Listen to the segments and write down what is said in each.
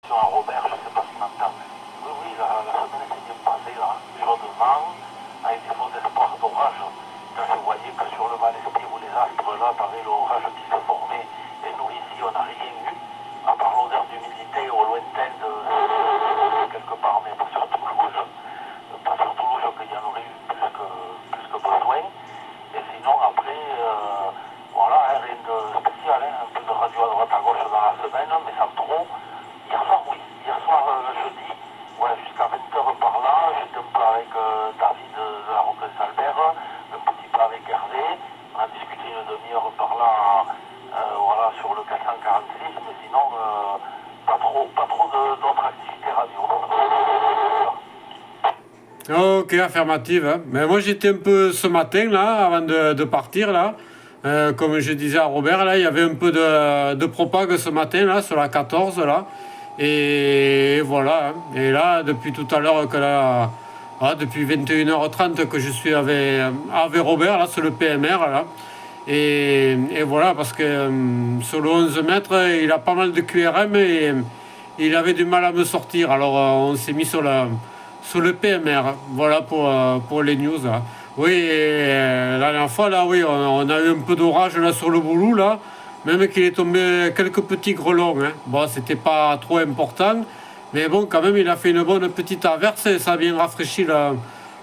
À Robert, je ne sais pas s'il m'entend. Oui, oui, la semaine s'est bien passée là, chaudement, avec des faux espoirs d'orage. Quand je voyais que sur le Val-Espire ou les Astres, là, t'avais l'orage qui se formait, et nous ici, on n'a rien eu, à part l'odeur d'humidité au lointain de quelque part, mais pas sur Toulouse. Pas sur Toulouse, qu'il y en aurait eu plus que besoin. Et sinon, après, voilà, hein, rien de spécial, hein, un peu de radio à droite à gauche dans la semaine, mais sans trop. Hier soir, oui. Hier soir, jeudi, ouais, jusqu'à 20h par là, j'étais un peu avec David de la Roquette Albert, un petit peu avec Hervé. On a discuté une demi-heure par là, voilà, sur le 446, mais sinon, pas trop d'autres activités radio. Ok, affirmative, hein. Mais moi j'étais un peu ce matin là, avant de partir là. Comme je disais à Robert, là, il y avait un peu de propague ce matin là, sur la 14 là. Et voilà, hein. Et là, depuis tout à l'heure que là, depuis 21h30 que je suis avec Robert là, sur le PMR là. Et voilà, parce que sur le 11 mètres, il a pas mal de QRM et il avait du mal à me sortir. Alors on s'est mis sur le PMR. Voilà pour les news. Là. Oui, et, la dernière fois, là, oui, on a eu un peu d'orage là sur le boulot, là. Même qu'il est tombé quelques petits grelons. Hein. Bon, c'était pas trop important. Mais bon, quand même, il a fait une bonne petite averse et ça a bien rafraîchi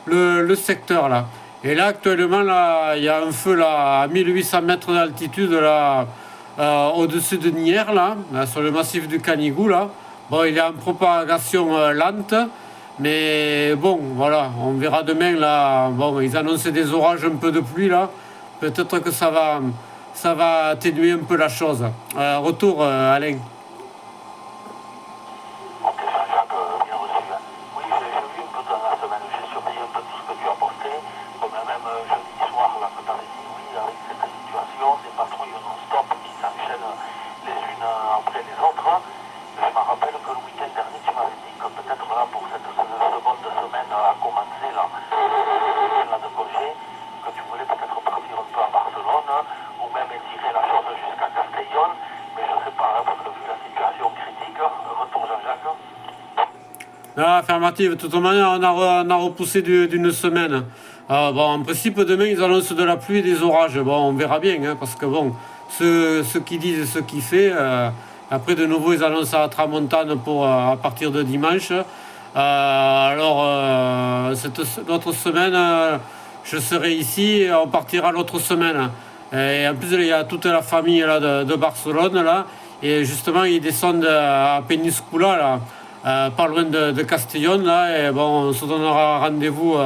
le secteur, là. Et là, actuellement, là, il y a un feu là, à 1800 mètres d'altitude, là, au-dessus de Nières, là, sur le massif du Canigou, là. Bon, il est en propagation lente, mais bon, voilà, on verra demain, là. Bon, ils annoncent des orages, un peu de pluie, là. Peut-être que ça va atténuer un peu la chose. Retour, Alain. Ok, Jean-Jacques, bien reçu. Hein. Oui, j'ai vu un peu dans la semaine, j'ai surveillé un peu tout ce que tu as posté, comme même jeudi soir, là, que tu avais dit, oui, avec cette situation, des patrouilles non-stop qui s'enchaînent les unes après les autres. Je me rappelle que le week-end dernier, tu m'avais dit que peut-être là, pour cette seconde semaine à commencer, là de congé, que tu voulais peut-être partir un peu à Barcelone, ou même étirer la chose jusqu'à Castellón, mais je ne sais pas, hein, parce que vu la situation critique, retour Jean-Jacques. Ah, affirmative. De toute manière, on a repoussé d'une semaine. Bon, en principe, demain, ils annoncent de la pluie et des orages. Bon, on verra bien, hein, parce que bon, ceux qui disent et ceux qui font. Après, de nouveau, ils annoncent la tramontane pour à partir de dimanche. Alors, l'autre semaine, je serai ici et on partira l'autre semaine. Et en plus, il y a toute la famille là, de Barcelone, là. Et justement, ils descendent à Peñíscola, là. Pas loin de Castellón, là, et bon, on se donnera rendez-vous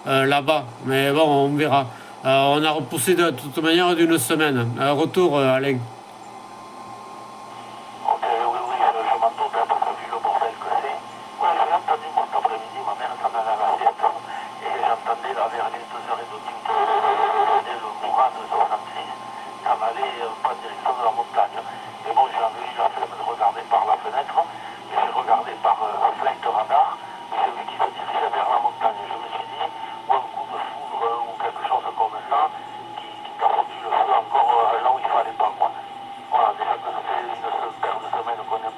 là-bas, mais bon, on verra. On a repoussé de toute manière d'une semaine. Retour, Alain. Ok, oui, oui, je m'en doute, hein, parce que vu le bordel que c'est. Ouais, j'ai entendu, moi, cet après-midi, ma mère s'en allait à la sieste, et j'entendais là vers les 2h30 le Mourad de 66, s'en allait pas en direction de la montagne. Et bon, j'avais eu la flemme de regarder par la fenêtre, et j'ai regardé par Flight Radar, et j'ai vu qu'il se dirigeait vers la montagne. Je me suis dit, ou un coup de foudre ou quelque chose comme ça, qui t'a foutu le feu encore là où il fallait pas, quoi. Voilà, déjà que ça fait une paire de semaines qu'on est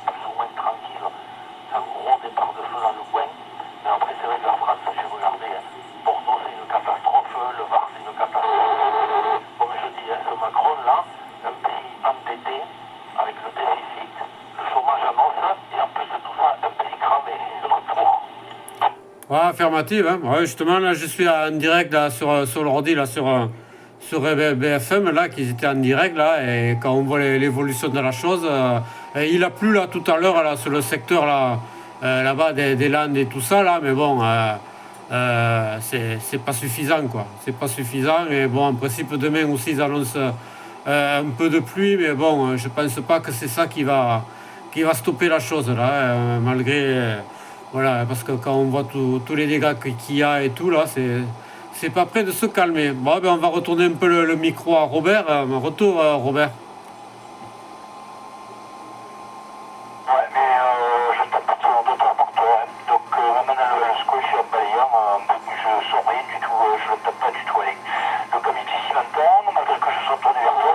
plus ou moins tranquille, un gros départ de feu dans le coin. Mais après, c'est vrai que la France, j'ai regardé, hein, Bordeaux c'est une catastrophe, le Var c'est une catastrophe. Comme je dis, hein, ce Macron-là, un pays entêté, avec le déficit, le chômage annonce, et en plus de tout ça, un pays cramé. Retour. Ouais, affirmative, hein. Ouais, justement, là, je suis en direct là, sur l'ordi, là, sur BFM, là, qu'ils étaient en direct, là, et quand on voit l'évolution de la chose, et il a plu, là, tout à l'heure, là, sur le secteur, là, là-bas, des Landes et tout ça, là, mais bon, c'est pas suffisant, quoi. C'est pas suffisant, et bon, en principe, demain aussi, ils annoncent un peu de pluie, mais bon, je pense pas que c'est ça qui va stopper la chose, là, malgré... voilà, parce que quand on voit tous les dégâts qu'il y a et tout, là, c'est pas prêt de se calmer. Bon, ben, on va retourner un peu le micro à Robert. Retour, Robert. Ouais, mais je tape pas sur deux trois pour toi. Hein. Donc, maintenant, ce que je suis en balayant, je sens rien du tout, je ne tape pas du tout avec. Donc, comme il dit si longtemps, malgré que je sois tourné vers toi,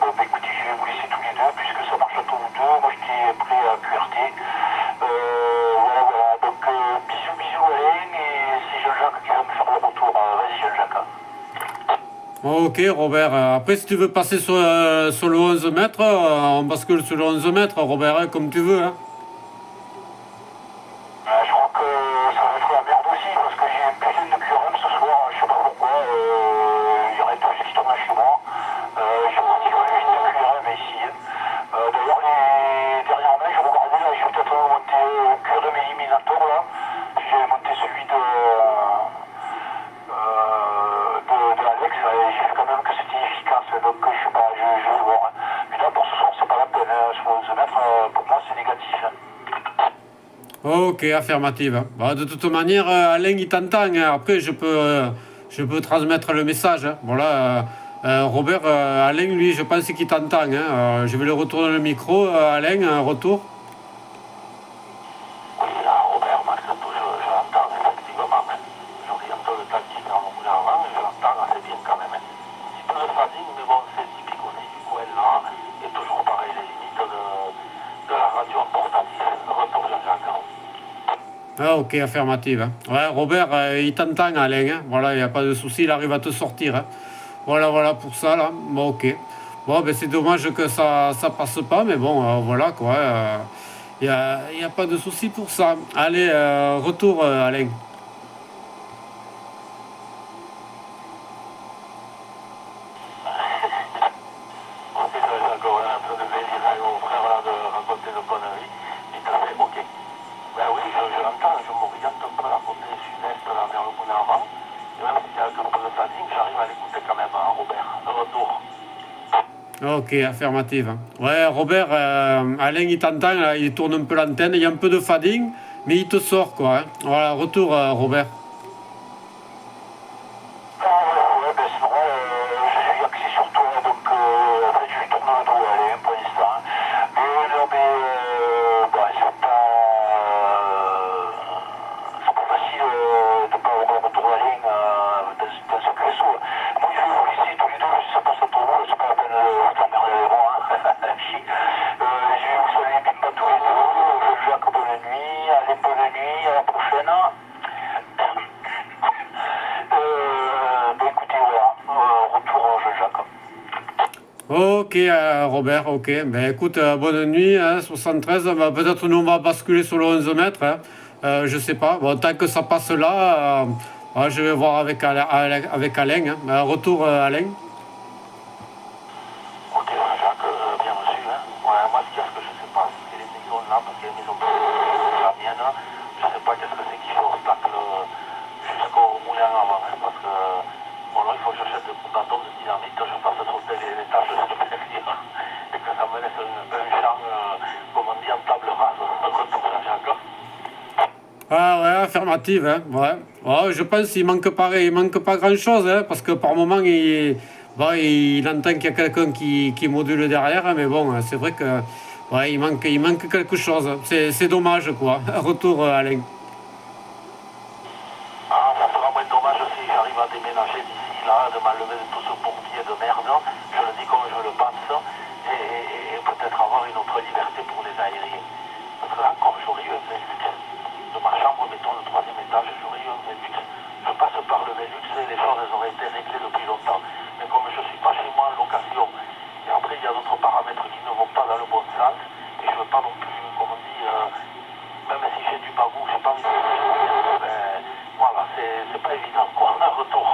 bon, bah écoutez, je vais vous laisser tous les deux, puisque ça marche à tous les deux. Moi, j'étais prêt Ok, Robert. Après, si tu veux passer sur le 11 mètres, on bascule sur le 11 mètres, Robert, hein, comme tu veux. Hein. Je crois que ça va être la merde aussi parce que j'ai plus de QRM ce soir, je sais pas pourquoi. Il y aurait tout ce qui tourne chez moi. J'ai pratiquement une de QRM ici. D'ailleurs, dernièrement, je regardais là, j'ai peut-être monté QRM éliminateur là. J'ai monté celui de Alex et j'ai vu quand même que c'était efficace. Donc je sais pas, je vais voir. Hein. Mais là pour ce soir, c'est pas la peine. Sur 11 mètres, pour moi, c'est négatif. Hein. Ok, affirmative. Hein. Bah, de toute manière, Alain, il t'entend. Hein. Après, je peux transmettre le message. Hein. Voilà. Robert, Alain, lui, je pense qu'il t'entend. Hein. Je vais lui retourner le micro. Alain, un retour. Oui, là, Robert, malgré tout, je l'entends effectivement. J'oriente le tactique en mon moulin avant et je l'entends assez bien quand même. Un petit peu de fading, mais bon, c'est typique aussi du coin là. Et toujours pareil, les limites de la radio portative. Retour Jean-Jacques. Ah, ok, affirmative. Hein. Ouais, Robert, il t'entend, Alain. Hein. Voilà, il n'y a pas de souci, il arrive à te sortir. Hein. Voilà, voilà pour ça, là. Bon, ok. Bon, ben c'est dommage que ça passe pas, mais bon, voilà, quoi. Il y a pas de souci pour ça. Allez, retour, Alain. On sait Jean-Jacques, on est en train de venir à mon frère là de raconter une connerie. Il t'a fait OK. Ben oui, je l'entends, je m'oriente un peu à côté sud-est là vers le moulin avant. Et même s'il y a un peu de fading, j'arrive à l'écouter quand même, hein, Robert. De retour. Ok, affirmative. Hein. Ouais, Robert, Alain, il t'entend, là, il tourne un peu l'antenne, il y a un peu de fading, mais il te sort, quoi. Hein. Voilà, retour, Robert. Ouais, ben c'est vrai, je suis axé sur toi, donc en fait je lui tourne le dos, allez, pour l'instant. Mais non, mais bon, c'est pas facile de pas avoir le retour à la ligne dans ce QSO. Moi je vais vous laisser tous les deux, je sais pas ça pour vous, c'est pas la peine de vous emmerder avec moi. Hein. Je vais vous saluer Bimba tous les deux, Jacques, bonne nuit, allez, bonne nuit, à la prochaine. Ben écoutez, voilà, retour Jean-Jacques. Ok, Robert, ok. Ben écoute, bonne nuit, hein, 73. Bah, peut-être nous on va basculer sur le 11 mètres. Hein. Je sais pas. Bon, tant que ça passe là, je vais voir avec avec Alain. Hein. Retour, Alain. Ok, Jacques, bien reçu. Hein. Ouais, moi, ce qu'il y a, ce que je sais pas, c'est les maisons là, parce qu'il y a une maison la mienne. Je sais pas qu'est-ce que c'est qui fait obstacle jusqu'au moulin avant. Hein, parce que, bon, là, il faut que j'achète des bâtons de dynamite, je fasse sauter les étages supérieurs et que ça me laisse un champ, comme on dit, en table rase. Retour Jean-Jacques. Ah ouais, affirmative. Hein. Ouais. Ouais, je pense qu'il manque pas grand-chose, hein, parce que par moment, bon, il entend qu'il y a quelqu'un qui module derrière, hein, mais bon, c'est vrai que ouais, il manque quelque chose. C'est dommage, quoi. Retour, Alain. Ah, ça sera moins dommage si j'arrive à déménager d'ici là, de m'enlever de tout ce bourbier de merde, je le dis comme je le pense, et peut-être avoir une autre liberté pour les aériens. Parce que là encore, j'aurais eu un Velux. De ma chambre, mettons le troisième étage, j'aurais eu un Velux. Je passe par le Velux et les choses elles auraient été réglées depuis longtemps. Mais comme je ne suis pas chez moi en location, et après il y a d'autres paramètres qui ne vont pas dans le bon sens, et je ne veux pas non plus, comme on dit, même si j'ai du bagou, j'ai pas envie de faire, ben, voilà, c'est pas évident, quoi, un retour.